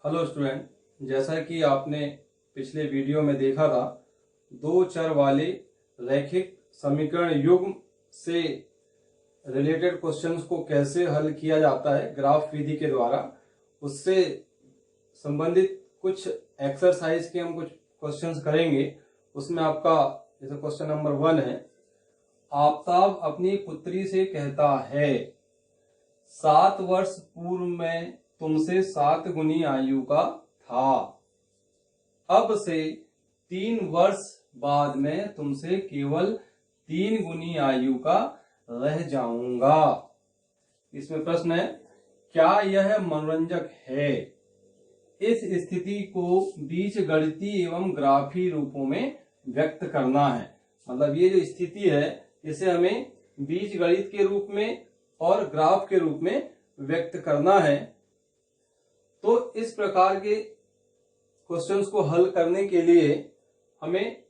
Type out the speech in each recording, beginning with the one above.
Hello student, जैसा कि आपने पिछले वीडियो में देखा था, दो चर वाले रैखिक समीकरण युग्म से रिलेटेड क्वेश्चंस को कैसे हल किया जाता है ग्राफ विधि के द्वारा, उससे संबंधित कुछ एक्सरसाइज के हम कुछ क्वेश्चंस करेंगे। उसमें आपका जैसे क्वेश्चन नंबर 1 है, आफताब अपनी पुत्री से कहता है 7 वर्ष पूर्व में तुमसे 7 गुनी आयु का था, अब से 3 वर्ष बाद में तुमसे केवल 3 गुनी आयु का रह जाऊंगा। इसमें प्रश्न है, क्या यह मनोरंजक है? इस स्थिति को बीजगणितीय एवं ग्राफी रूपों में व्यक्त करना है। मतलब ये जो स्थिति है इसे हमें बीजगणित के रूप में और ग्राफ के रूप में व्यक्त करना है। तो इस प्रकार के क्वेश्चंस को हल करने के लिए हमें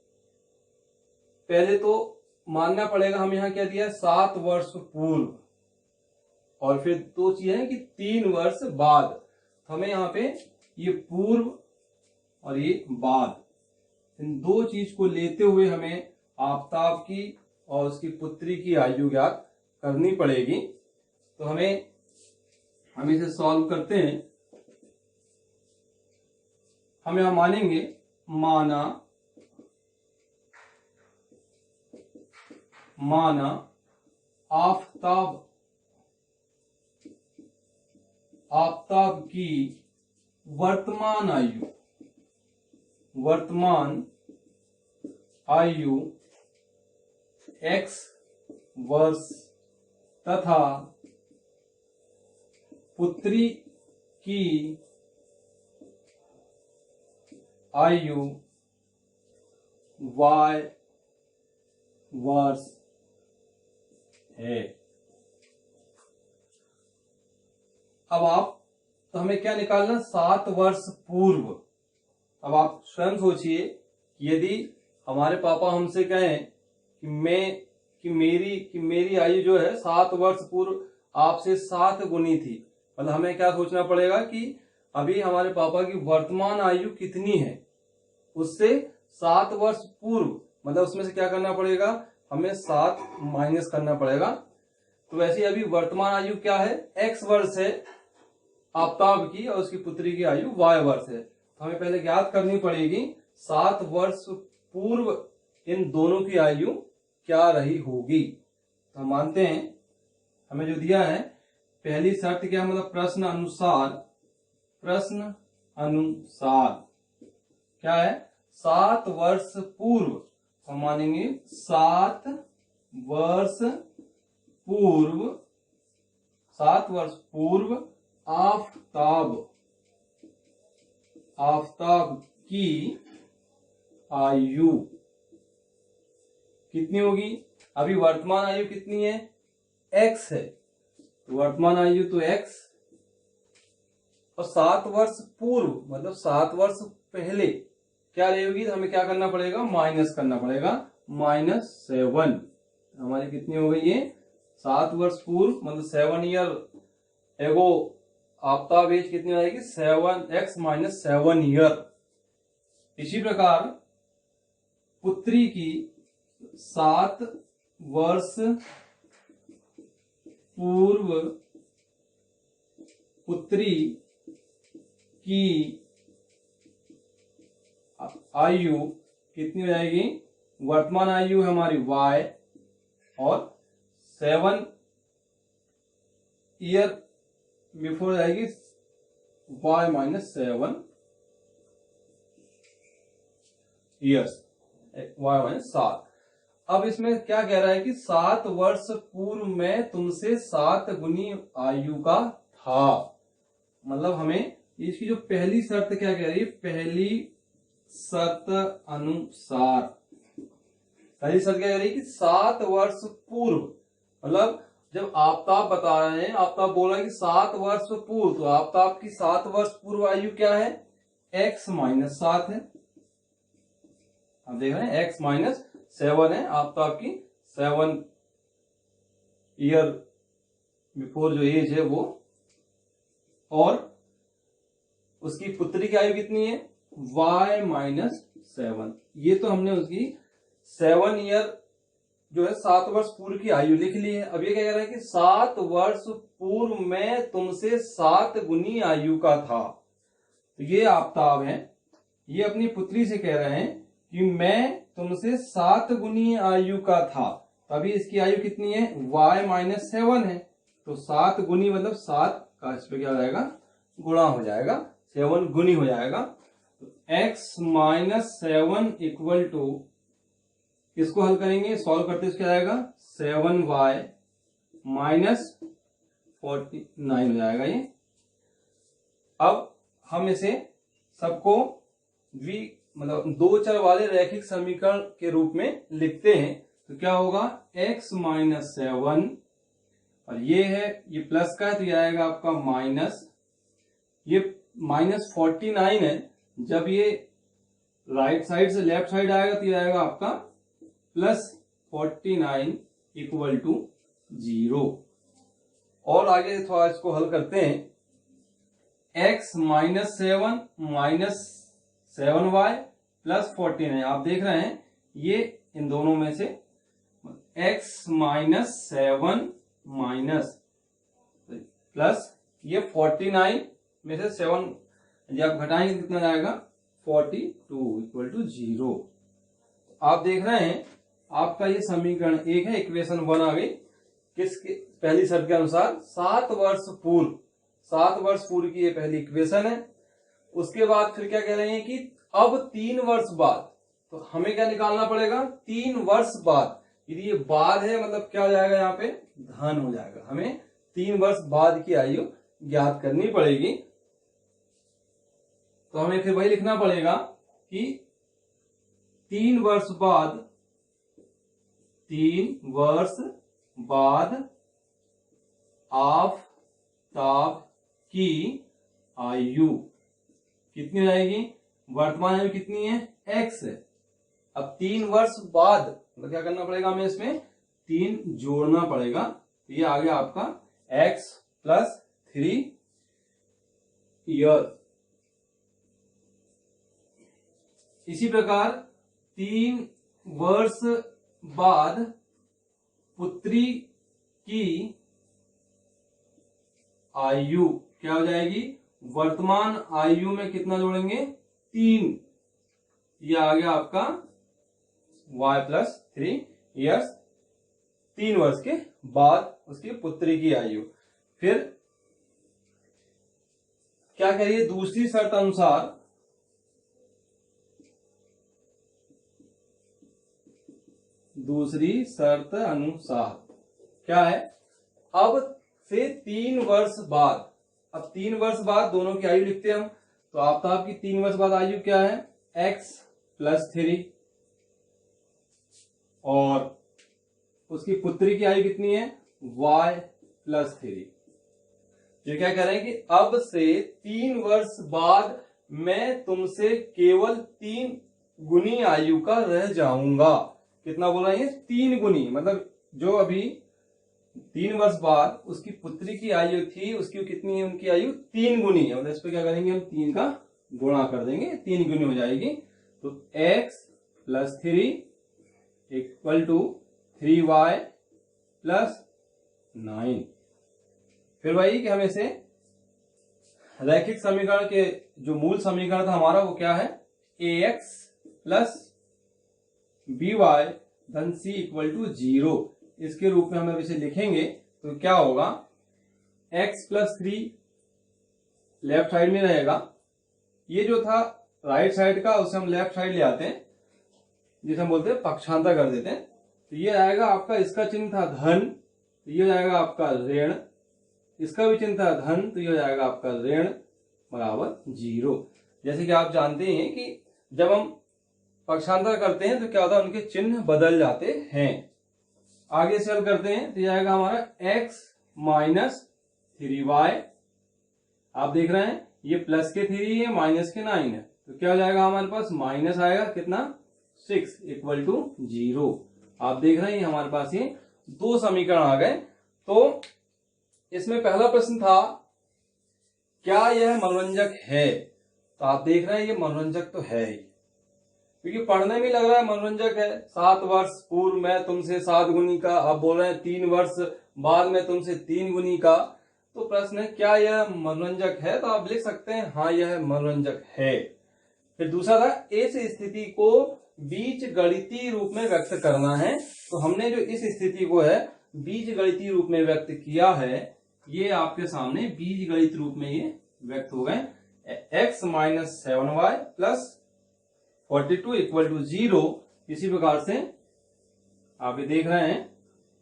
पहले तो मानना पड़ेगा, हम यहाँ क्या दिया 7 वर्ष पूर्व, और फिर दो चीजें हैं कि 3 वर्ष बाद। तो हमें यहाँ पे ये पूर्व और ये बाद, इन दो चीज को लेते हुए हमें आफताब की और उसकी पुत्री की आयु ज्ञात करनी पड़ेगी। तो हम इसे सॉल्व करते हैं। हम यहां मानेंगे, माना आफताब की वर्तमान आयु x वर्ष तथा पुत्री की आयु y वर्ष है। अब तो हमें क्या निकालना, 7 वर्ष पूर्व। अब आप स्वयं सोचिए, यदि हमारे पापा हमसे कहें कि मेरी आयु जो है 7 वर्ष पूर्व आपसे 7 गुनी थी, मतलब हमें क्या सोचना पड़ेगा कि अभी हमारे पापा की वर्तमान आयु कितनी है, उससे 7 वर्ष पूर्व, मतलब उसमें से क्या करना पड़ेगा, हमें 7 माइनस करना पड़ेगा। तो वैसे अभी वर्तमान आयु क्या है, x वर्ष है आफताब की, और उसकी पुत्री की आयु y वर्ष है। तो हमें पहले ज्ञात करनी पड़ेगी 7 वर्ष पूर्व इन दोनों की आयु क्या रही होगी। तो हम मानते हैं, हमें जो दिया है पहली शर्त क्या, मतलब प्रश्न अनुसार क्या है, 7 वर्ष पूर्व। हम मानेंगे 7 वर्ष पूर्व आफताब की आयु कितनी होगी। अभी वर्तमान आयु कितनी है, x है, तो वर्तमान आयु तो x, और 7 वर्ष पूर्व मतलब 7 वर्ष पहले क्या रहेगी, तो हमें क्या करना पड़ेगा, माइनस करना पड़ेगा, -7। हमारी कितनी हो गई ये 7 वर्ष पूर्व, मतलब 7 ईयर एगो आफताब एज कितनी हो जाएगी, 7x - 7 ईयर। इसी प्रकार पुत्री की 7 वर्ष पूर्व पुत्री की आयु कितनी हो जाएगी, वर्तमान आयु है हमारी y, और 7 ईयर बिफोर जाएगी y - 7 ईयर्स, y - 7। अब इसमें क्या कह रहा है कि 7 वर्ष पूर्व में तुमसे 7 गुनी आयु का था। मतलब हमें इसकी जो पहली शर्त क्या कह रही है, पहली शर्त अनुसार क्या कह रही है कि 7 वर्ष पूर्व, मतलब जब आफताब बता रहे हैं, आफताब बोल रहा है कि 7 वर्ष पूर्व, तो आफताब की 7 वर्ष पूर्व आयु क्या है, x - 7 है। हम देख रहे हैं x - 7 है आफताब की 7 ईयर बिफोर जो एज है वो, और उसकी पुत्री की आयु कितनी है, y-7। ये तो हमने उसकी 7 ईयर जो है 7 वर्ष पूर्व की आयु लिख ली है। अब ये क्या कह रहा है कि 7 वर्ष पूर्व में तुमसे 7 गुनी आयु का था। तो ये आफ्ताब है, ये अपनी पुत्री से कह रहे हैं कि मैं तुमसे 7 गुनी आयु का था। अभी इसकी आयु कितनी है, y-7 है। तो 7 गुनी मतलब 7 का इस पे क्या हो जाएगा, गुणा हो जाएगा, 7 गुनी हो जाएगा। तो x-7 इक्वल टू, इसको हल करेंगे, सॉल्व करते क्या आएगा, 7y -49 हो जाएगा ये। अब हम इसे सबको मतलब 2 चर वाले रैखिक समीकरण के रूप में लिखते हैं। तो क्या होगा, x-7 और ये है, ये प्लस का है तो ये आएगा आपका माइनस, ये -49 है। जब ये राइट साइड से लेफ्ट साइड आएगा तो ये आएगा आपका +49 इक्वल टू 0। और आगे थोड़ा इसको हल करते हैं, x-7 -7y +49। आप देख रहे हैं ये इन दोनों में से x-7 माइनस प्लस ये 49 में से 7 जब घटाएंगे कितना जाएगा, 42 इक्वल टू 0। आप देख रहे हैं आपका ये समीकरण 1 है, इक्वेशन 1 आ गई। किसके, पहली शर्त के अनुसार 7 वर्ष पूर्व की ये पहली इक्वेशन है। उसके बाद फिर क्या कह रहे हैं कि अब 3 वर्ष बाद, तो हमें क्या निकालना पड़ेगा, 3 वर्ष बाद। यदि ये बाद है मतलब क्या हो जाएगा, यहाँ पे धन हो जाएगा। हमें 3 वर्ष बाद की आयु ज्ञात करनी पड़ेगी। तो हमें फिर वही लिखना पड़ेगा कि 3 वर्ष बाद आफ्ताब की आयु कितनी हो जाएगी, वर्तमान आयु कितनी है, x है। अब 3 वर्ष बाद मतलब क्या करना पड़ेगा, हमें इसमें 3 जोड़ना पड़ेगा। तो ये आ गया आपका x + 3 ईयर। इसी प्रकार 3 वर्ष बाद पुत्री की आयु क्या हो जाएगी, वर्तमान आयु में कितना जोड़ेंगे, 3। ये आ गया आपका y + 3 ईयर्स, 3 वर्ष के बाद उसकी पुत्री की आयु। फिर क्या कह रही है, दूसरी शर्त अनुसार क्या है, अब से 3 वर्ष बाद, अब 3 वर्ष बाद दोनों की आयु लिखते हैं हम। तो आफ्ताब की 3 वर्ष बाद आयु क्या है, x + 3 और उसकी पुत्री की आयु कितनी है, y + 3। ये क्या कह रहे हैं कि अब से 3 वर्ष बाद मैं तुमसे केवल 3 गुनी आयु का रह जाऊंगा। कितना बोल रहे हैं, 3 गुनी, मतलब जो अभी 3 वर्ष बाद उसकी पुत्री की आयु थी, उसकी कितनी है, उनकी आयु 3 गुनी है। मतलब इस पर क्या करेंगे हम, 3 का गुणा कर देंगे, 3 गुनी हो जाएगी। तो x + 3 इक्वल टू 3y + 9। फिर वही कि हमें से रैखिक समीकरण के जो मूल समीकरण था हमारा वो क्या है, ax + by धन c इक्वल टू 0। इसके रूप में हम इसे लिखेंगे तो क्या होगा, x + 3 लेफ्ट साइड में रहेगा। ये जो था राइट साइड का उसे हम लेफ्ट साइड ले आते हैं, जिसे हम बोलते हैं पक्षांतर कर देते हैं। तो ये आएगा आपका, इसका चिन्ह था धन, तो ये जाएगा आपका ऋण। इसका भी चिन्ह था धन, तो ये हो जाएगा आपका ऋण बराबर 0। जैसे कि आप जानते हैं कि जब हम पक्षांतर करते हैं तो क्या होता है, उनके चिन्ह बदल जाते हैं। आगे से हल करते हैं तो ये आएगा हमारा x - 3y। आप देख रहे हैं ये प्लस के 3 है, माइनस के 9 है, तो क्या हो जाएगा हमारे पास, माइनस आएगा कितना, 6 इक्वल टू 0। आप देख रहे हैं हमारे पास ये 2 समीकरण आ गए। तो इसमें पहला प्रश्न था क्या यह मनोरंजक है? तो आप देख रहे हैं ये मनोरंजक तो है ही, क्योंकि पढ़ने में लग रहा है मनोरंजक है। 7 वर्ष पूर्व मैं तुमसे 7 गुनी का, आप बोल रहे हैं 3 वर्ष बाद में तुमसे 3 गुनी का। तो प्रश्न है क्या यह मनोरंजक है? तो आप लिख सकते हैं हाँ यह मनोरंजक है। फिर दूसरा था इस स्थिति को बीज गणितीय रूप में व्यक्त करना है। तो हमने जो इस स्थिति को है बीज गणितीय रूप में व्यक्त किया है, ये आपके सामने बीज गणित रूप में ये व्यक्त हो गए। x minus 7y plus 42 equal to 0। इसी प्रकार से आप ये देख रहे हैं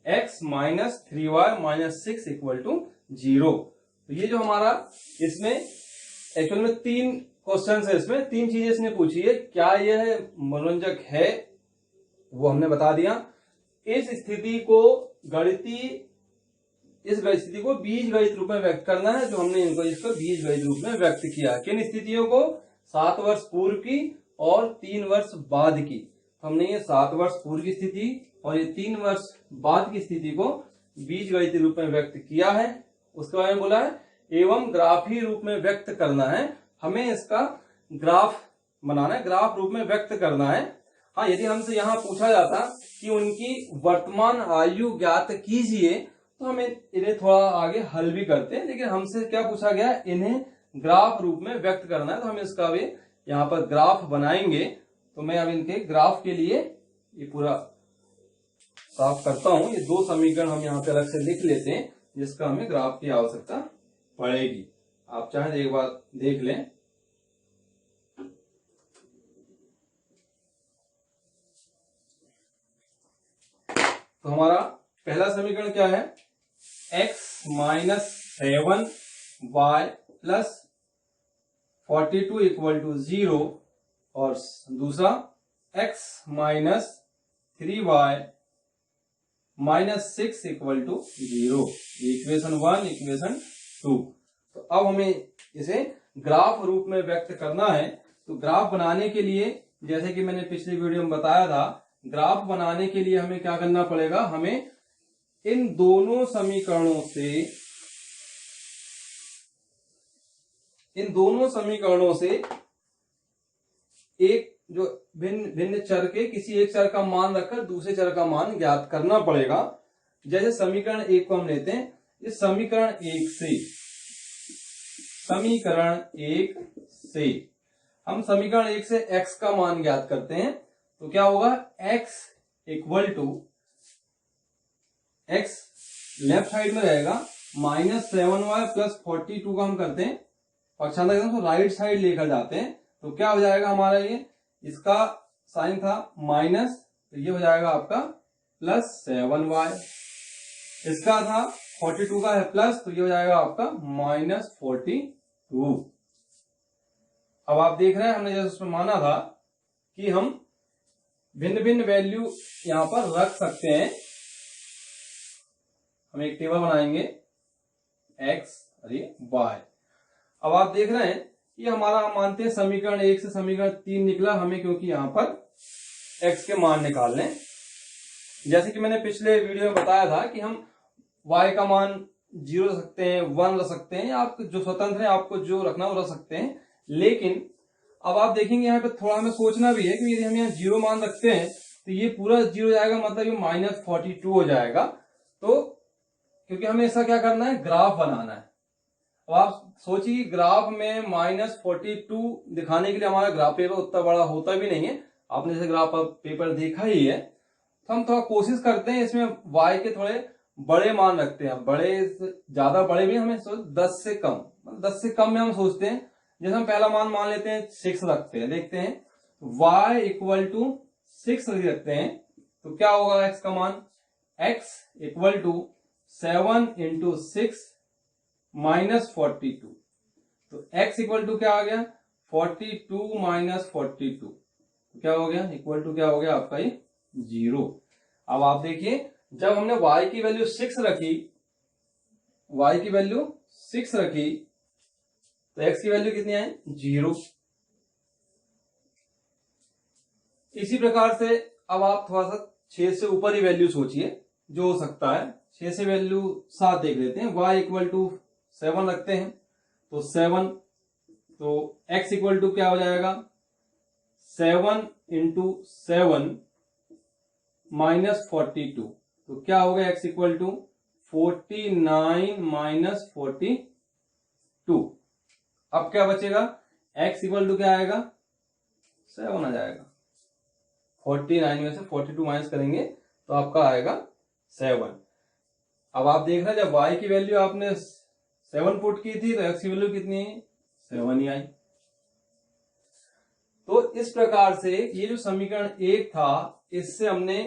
x माइनस 3y माइनस 6 इक्वल टू 0। तो ये जो हमारा इसमें एक्चुअल में 3 क्वेश्चन है, इसमें 3 चीजें इसने पूछी है। क्या यह मनोरंजक है, वो हमने बता दिया। इस स्थिति को स्थिति को बीज गणित रूप में व्यक्त करना है, जो हमने इसको बीज गणित रूप में व्यक्त किया। किन स्थितियों को? 7 वर्ष पूर्व की और 3 वर्ष बाद की। हमने ये 7 वर्ष पूर्व की स्थिति और ये 3 वर्ष बाद की स्थिति को बीज गणितीय रूप में व्यक्त किया है। उसके बारे में बोला है एवं ग्राफीय रूप में व्यक्त करना है। हमें इसका ग्राफ बनाना है, ग्राफ रूप में व्यक्त करना है। हाँ, यदि हमसे यहाँ पूछा जाता कि उनकी वर्तमान आयु ज्ञात कीजिए, तो हम इन्हें थोड़ा आगे हल भी करते हैं, लेकिन हमसे क्या पूछा गया, इन्हें ग्राफ रूप में व्यक्त करना है। तो हम इसका भी यहाँ पर ग्राफ बनाएंगे। तो मैं अब इनके ग्राफ के लिए ये पूरा साफ करता हूं। ये 2 समीकरण हम यहाँ पे अलग से लिख लेते हैं, जिसका हमें ग्राफ की आवश्यकता पड़ेगी। आप चाहें तो एक बार देख लें। तो हमारा पहला समीकरण क्या है? x minus 7y plus 42 equal to 0 और दूसरा x माइनस 3y माइनस 6 इक्वल टू 0। Equation 1 equation 2। तो अब हमें इसे ग्राफ रूप में व्यक्त करना है। तो ग्राफ बनाने के लिए, जैसे कि मैंने पिछली वीडियो में बताया था, ग्राफ बनाने के लिए हमें क्या करना पड़ेगा, हमें इन दोनों समीकरणों से एक जो भिन्न भिन्न चर के किसी एक चर का मान रखकर दूसरे चर का मान ज्ञात करना पड़ेगा। जैसे समीकरण 1 को हम लेते हैं। इस समीकरण 1 से हम समीकरण 1 से x का मान ज्ञात करते हैं। तो क्या होगा, x equal to x left side में रहेगा माइनस 7y प्लस 42 का हम करते हैं पक्षांतर, तो राइट साइड लेकर जाते हैं। तो क्या हो जाएगा हमारा, ये इसका साइन था माइनस, तो ये हो जाएगा आपका प्लस 7y। इसका था 42 का है प्लस, तो ये हो जाएगा आपका माइनस 42। अब आप देख रहे हैं हमने जैसे उसमें माना था कि हम भिन्न भिन्न वैल्यू यहां पर रख सकते हैं। हम एक टेबल बनाएंगे x और ये y। अब आप देख रहे हैं ये हमारा, हम मानते हैं समीकरण 1 से समीकरण 3 निकला हमें, क्योंकि यहां पर x के मान निकालने। जैसे कि मैंने पिछले वीडियो में बताया था कि हम y का मान 0 रख सकते हैं, 1 रख सकते हैं, या आप जो स्वतंत्र है आपको जो रखना वो रख सकते हैं। लेकिन अब आप देखेंगे यहाँ पे थोड़ा हमें सोचना भी है कि यदि हम यहाँ 0 मान रखते हैं तो ये पूरा 0 जाएगा, मतलब ये माइनस 42 हो जाएगा। तो क्योंकि हमें इसका क्या करना है, ग्राफ बनाना है। अब आप सोचिए ग्राफ में माइनस 42 दिखाने के लिए हमारा ग्राफ पेपर उतना बड़ा होता भी नहीं है। आपने जैसे ग्राफ पेपर देखा ही है। तो हम थोड़ा कोशिश करते हैं इसमें y के थोड़े बड़े मान रखते हैं। बड़े, ज्यादा बड़े भी हमें 10 से कम, 10 से कम में हम सोचते हैं। जैसे हम पहला मान लेते हैं 6 रखते हैं, देखते हैं y इक्वल टू 6 रखते हैं। तो क्या होगा x का मान, x equal to 7 into 6 minus 42। तो x इक्वल टू क्या आ गया, 42 माइनस 42। तो क्या हो गया, इक्वल टू क्या हो गया आपका, ये 0। अब आप देखिए जब हमने y की वैल्यू 6 रखी, y की वैल्यू 6 रखी, तो x की वैल्यू कितनी आई, 0। इसी प्रकार से अब आप थोड़ा सा 6 से ऊपर ही वैल्यू सोचिए जो हो सकता है। 6 से वैल्यू 7 देख लेते हैं। y इक्वल टू 7 रखते हैं, तो 7, तो x इक्वल टू क्या हो जाएगा, 7 इंटू 7 माइनस 42, तो क्या होगा x इक्वल टू 49 माइनस 42। अब क्या बचेगा, x इक्वल टू क्या आएगा, 7 आ जाएगा। 49 में से 42 माइनस करेंगे तो आपका आएगा 7। अब आप देख रहे हैं जब y की वैल्यू आपने 7 पुट की थी तो x की वैल्यू कितनी है, 7 ही आई। तो इस प्रकार से ये जो समीकरण 1 था, इससे हमने,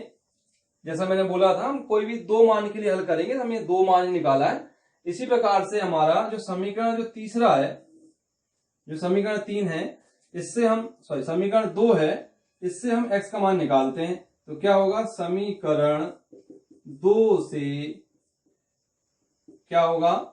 जैसा मैंने बोला था, हम कोई भी 2 मान के लिए हल करेंगे, हम ये 2 मान निकाला है। इसी प्रकार से हमारा जो समीकरण जो तीसरा है, जो समीकरण 3 है, इससे हम समीकरण 2 है, इससे हम x का मान निकालते हैं। तो क्या होगा, समीकरण 2 से क्या होगा,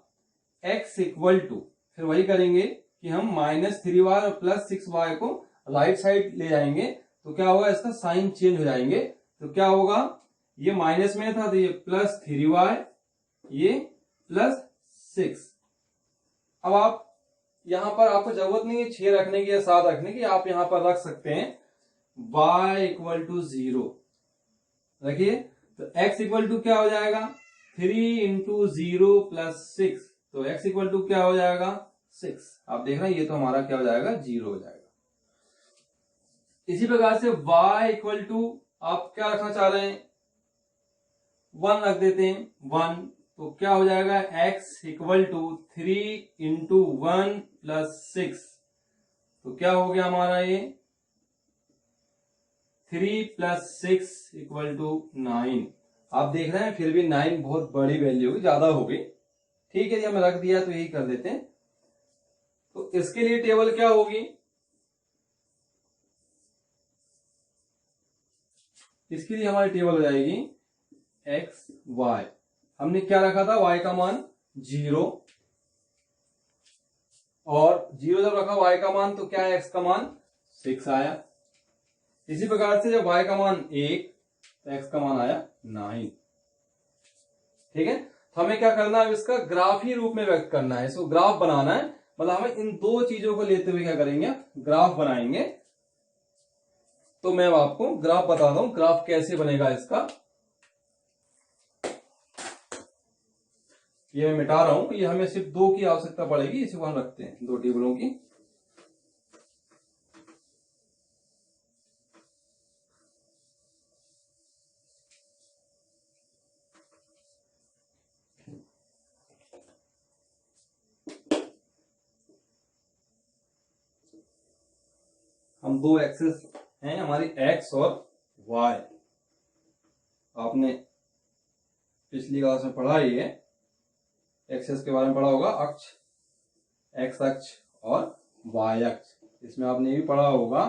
x इक्वल टू, फिर वही करेंगे कि हम -3y और +6y को राइट साइड ले जाएंगे, तो क्या होगा, इसका साइन चेंज हो जाएंगे। तो क्या होगा, ये माइनस में था तो ये +3y, ये +6। अब आप यहां पर, आपको जरूरत नहीं है 6 रखने की या 7 रखने की, आप यहां पर रख सकते हैं y इक्वल टू 0 रखिए। तो x इक्वल टू क्या हो जाएगा, 3 इंटू 0 प्लस 6, तो x इक्वल टू क्या हो जाएगा, 6। आप देख रहे हैं ये तो हमारा क्या हो जाएगा, 0 हो जाएगा। इसी प्रकार से y इक्वल टू आप क्या रखना चाह रहे हैं, 1 रख देते हैं, 1, तो क्या हो जाएगा, x equal to 3 into 1 plus 6, तो क्या हो गया हमारा ये 3 प्लस 6 इक्वल टू 9। आप देख रहे हैं फिर भी 9 बहुत बड़ी वैल्यू होगी, ज्यादा होगी। ठीक है, हमने रख दिया तो यही कर देते हैं। तो इसके लिए टेबल क्या होगी, इसके लिए हमारी टेबल हो जाएगी x y। हमने क्या रखा था, y का मान 0, और 0 जब रखा y का मान तो क्या है, x का मान 6 आया। इसी प्रकार से जब y का मान 1 तो x का मान आया 9। ठीक है, तो हमें क्या करना है, इसका ग्राफ ही रूप में व्यक्त करना है, इसको ग्राफ बनाना है। मतलब हमें इन 2 चीजों को लेते हुए क्या करेंगे, ग्राफ बनाएंगे। तो मैं आपको ग्राफ बताता हूं, ग्राफ कैसे बनेगा इसका। ये मैं मिटा रहा हूं, ये हमें सिर्फ 2 की आवश्यकता पड़ेगी, इसी को हम रखते हैं 2 टेबलों की। हम 2 एक्सेस हैं हमारी, x और y। आपने पिछली क्लास में पढ़ा ही है, एक्सेस के बारे में पढ़ा होगा, अक्ष, x अक्ष और y अक्ष। इसमें आपने ये भी पढ़ा होगा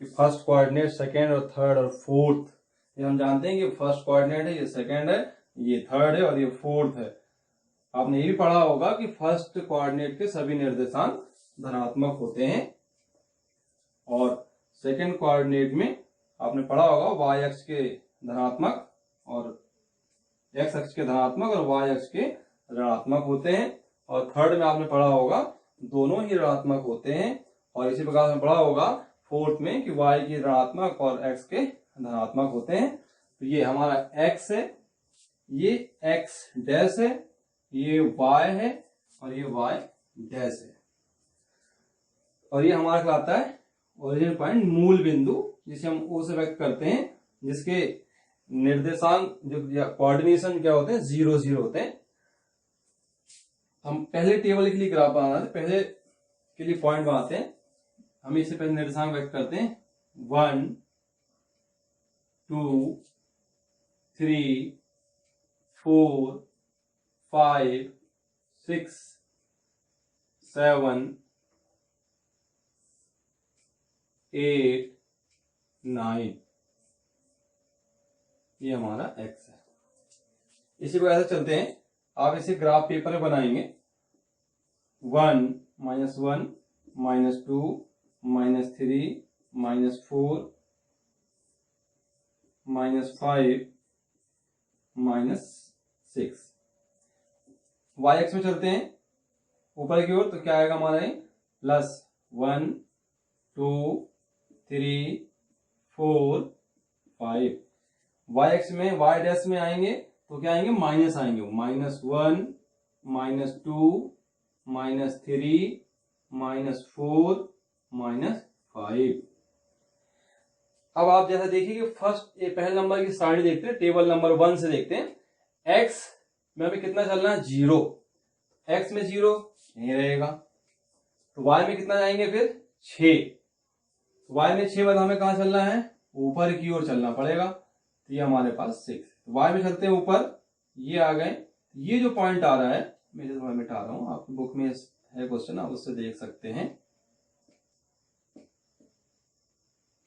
कि फर्स्ट कोऑर्डिनेट, सेकेंड और थर्ड और फोर्थ। ये हम जानते हैं कि फर्स्ट कोऑर्डिनेट है, ये सेकेंड है, ये थर्ड है और ये फोर्थ है। आपने ये भी पढ़ा होगा कि फर्स्ट कोऑर्डिनेट के सभी निर्देशांक धनात्मक होते हैं, और सेकेंड कोऑर्डिनेट में आपने पढ़ा होगा y अक्ष के धनात्मक और x अक्ष के धनात्मक और y अक्ष के ऋणात्मक होते हैं, और थर्ड में आपने पढ़ा होगा दोनों ही ऋणात्मक होते हैं। और इसी प्रकार से पढ़ा होगा फोर्थ में कि y की ऋणात्मक और x के धनात्मक होते हैं। तो ये हमारा x है, ये x डैश है, ये y है और ये y डैश है, और ये हमारा कहलाता है ओरिजिन पॉइंट, मूल बिंदु, जिसे हम O से व्यक्त करते हैं, जिसके निर्देशांक जो कोऑर्डिनेशन क्या होते हैं, 0 0 होते हैं। हम पहले टेबल के लिए ग्राफ बनाना है, पहले के लिए पॉइंट बनाते हैं। हम इससे पहले निर्देशांक व्यक्त करते हैं, 1 2 3 4 5 6 7 8 9, ये हमारा x है। इसी को ऐसे चलते हैं, आप इसे ग्राफ पेपर में बनाएंगे। 1 -1 -2 -3 -4 -5 -6। y एक्स में चलते हैं, ऊपर की ओर, तो क्या आएगा हमारा प्लस 1 2 3 4 5। वाई एक्स में वाई डैश में आएंगे तो क्या आएंगे, माइनस आएंगे, -1 -2 -3 -4 -5। अब आप जैसा देखिए कि फर्स्ट ये पहले नंबर की सारणी देखते हैं, टेबल नंबर 1 से देखते हैं। एक्स में अभी कितना चलना है, 0। एक्स में 0 नहीं रहेगा, तो वाई में कितना जाएंगे फिर 6। वाई में 6 बाद हमें कहां चलना है, ऊपर की ओर चलना पड़ेगा, तो ये हमारे पास 6। वाई में चलते हैं ऊपर, ये आ गए। ये जो पॉइंट आ रहा है, मैं थोड़ा मिटा रहा हूं, आपकी बुक में है क्वेश्चन, आप उससे देख सकते हैं।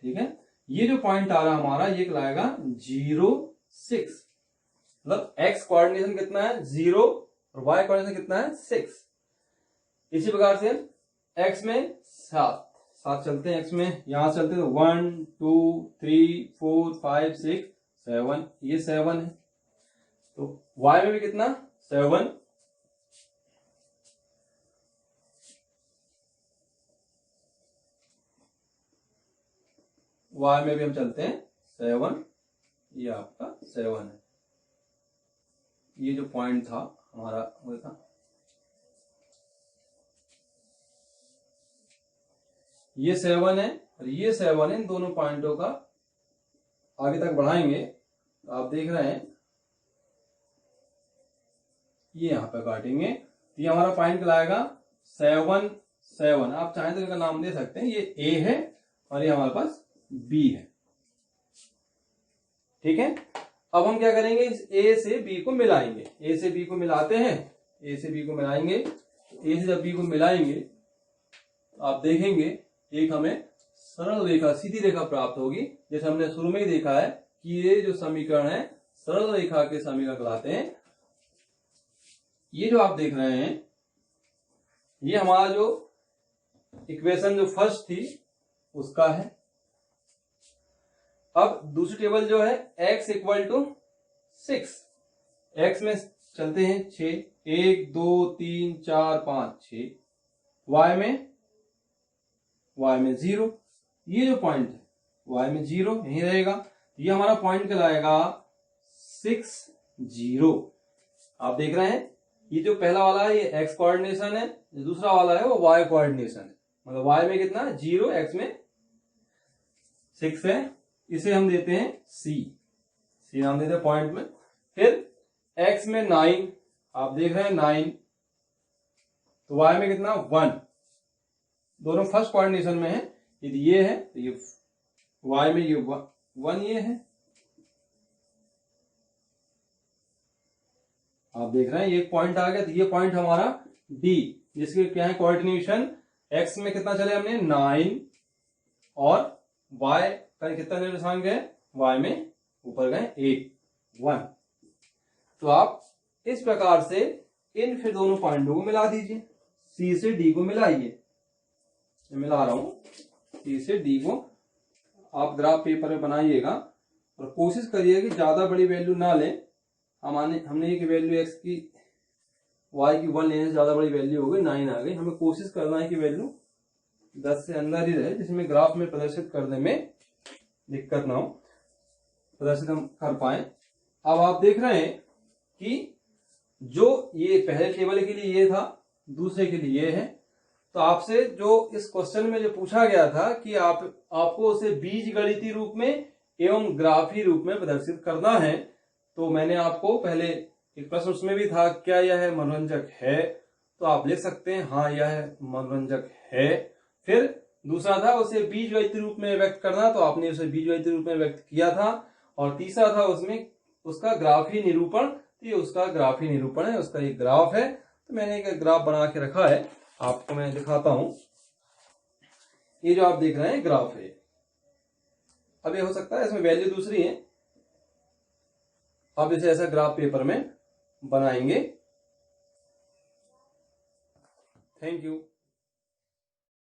ठीक है, ये जो पॉइंट आ रहा है हमारा, ये कहलाएगा 0 6। मतलब एक्स कोऑर्डिनेशन कितना है 0 और वाई कोऑर्डिनेशन कितना है 6। इसी प्रकार से एक्स में 7 चलते हैं, एक्स में यहां चलते हैं तो 1 2 3 4 5 6 7, ये 7 है। तो वाई में भी कितना 7। वाई में भी हम चलते हैं 7, ये आपका 7 है। ये जो पॉइंट था हमारा वो था, ये 7 है और ये 7 है। इन दोनों पॉइंटों का आगे तक बढ़ाएंगे तो आप देख रहे हैं ये यहां पे काटेंगे तो ये हमारा पॉइंट कहलाएगा 7 7। आप चाहें तो इसका नाम दे सकते हैं, ये ए है और ये हमारे पास बी है। ठीक है, अब हम क्या करेंगे, इस ए से बी को मिलाएंगे। ए से बी को मिलाते हैं, ए से बी को मिलाएंगे। ए से जब बी को मिलाएंगे तो आप देखेंगे एक हमें सरल रेखा, सीधी रेखा प्राप्त होगी। जैसे हमने शुरू में ही देखा है कि ये जो समीकरण है सरल रेखा के समीकरण कहलाते हैं। ये जो आप देख रहे हैं, ये हमारा जो इक्वेशन जो फर्स्ट थी उसका है। अब दूसरी टेबल जो है x = 6, x में चलते हैं 6, 1 2 3 4 5 6। y में 0, ये जो पॉइंट है y में 0 यही रहेगा, ये हमारा पॉइंट कहलाएगा 6 0। आप देख रहे हैं ये जो पहला वाला है ये x कोऑर्डिनेशन है, जो दूसरा वाला है वो y कोऑर्डिनेशन है। मतलब y में कितना 0, x में 6 है। इसे हम देते हैं C नाम देते हैं पॉइंट में। फिर x में 9, आप देख रहे हैं 9, तो y में कितना 1। दोनों फर्स्ट कोऑर्डिनेशन में है, यदि ये है तो ये y में ये 1 ये है। आप देख रहे हैं ये पॉइंट आ गया, तो ये पॉइंट हमारा D, जिसके क्या है कोऑर्डिनेशन, x में कितना चले हमने 9 और y का कितना निर्देशांक है, y में ऊपर गए 1। तो आप इस प्रकार से इन फिर दोनों पॉइंटों को मिला दीजिए, C से D को मिलाइए। मिला रहा हूं, C से D को आप ग्राफ पेपर में बनाइएगा और कोशिश करिए कि ज्यादा बड़ी वैल्यू ना लें। हमने ये वैल्यू x की y की 1 लेने से ज्यादा बड़ी वैल्यू हो गई, 9 आ गई। हमें कोशिश करना है कि वैल्यू 10 से अंदर ही रहे, जिसमें ग्राफ में प्रदर्शित करने में दिक्कत ना हो, प्रदर्शित हम कर पाए। अब आप देख रहे हैं कि जो ये पहले टेबल के लिए ये था, दूसरे के लिए ये है। तो आपसे जो इस क्वेश्चन में जो पूछा गया था कि आपको उसे बीजगणितीय रूप में एवं ग्राफी रूप में प्रदर्शित करना है, तो मैंने आपको पहले एक प्रश्न उसमें भी था, क्या यह मनोरंजक है, तो आप लिख सकते हैं हाँ यह मनोरंजक है। फिर दूसरा था उसे बीजगणितीय रूप में व्यक्त करना, तो आपने उसे बीजगणितीय रूप में व्यक्त किया था। और तीसरा था उसमें उसका ग्राफी निरूपण, तो ये उसका ग्राफी निरूपण है, उसका एक ग्राफ है। तो मैंने एक ग्राफ बना के रखा है, आपको मैं दिखाता हूं। ये जो आप देख रहे हैं ग्राफ है। अब ये हो सकता है इसमें वैल्यू दूसरी है, आप इसे ऐसा ग्राफ पेपर में बनाएंगे। Thank you.